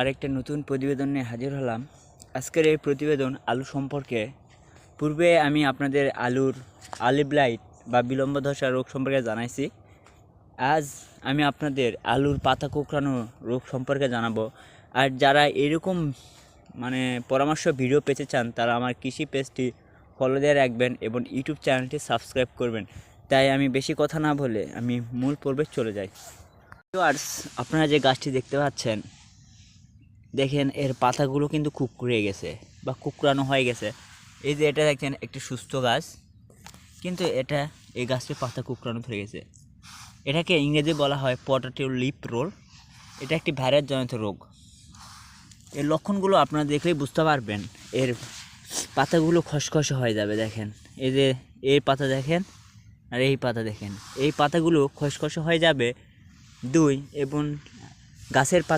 আরেকটা নতুন প্রতিবেদন নিয়ে হাজির হলাম। আজকের এই প্রতিবেদন আলু সম্পর্কে। পূর্বে আমি আপনাদের আলুর অলিভ লাইট বা বিলম্ব ধসা রোগ সম্পর্কে জানাইছি। আজ আমি আপনাদের আলুর পাতা কুঁকড়ানো রোগ সম্পর্কে জানাবো। আর যারা এরকম পরামর্শ ভিডিও পেতে চান তারা আমার কৃষি পেজটি ফলো দিয়ে রাখবেন এবং ইউটিউব চ্যানেলটি সাবস্ক্রাইব করবেন। তাই আমি বেশি কথা না বলে আমি মূল পর্বে চলে যাই। ভিউয়ার্স, আপনারা যে গাছটি দেখতে পাচ্ছেন, দেখেন এর পাতাগুলো কিন্তু কুঁকড়ে গেছে বা কুঁকড়ানো হয়ে গেছে। এই যে এটা দেখছেন একটি সুস্থ গাছ, কিন্তু এই গাছটির পাতা কুঁকড়ানো ধরে গেছে। এটাকে ইংরেজি বলা হয় পটাটো লিপ রোল। এটা একটি ভাইরাস জনিত রোগ। এর লক্ষণগুলো আপনারা দেখলেই বুঝতে পারবেন। এর পাতাগুলো খসখসে হয়ে যাবে। দেখেন এই যে এই পাতা দেখেন আর এই পাতা দেখেন, এই পাতাগুলো খসখসে হয়ে যাবে। এবং গাছের পাতা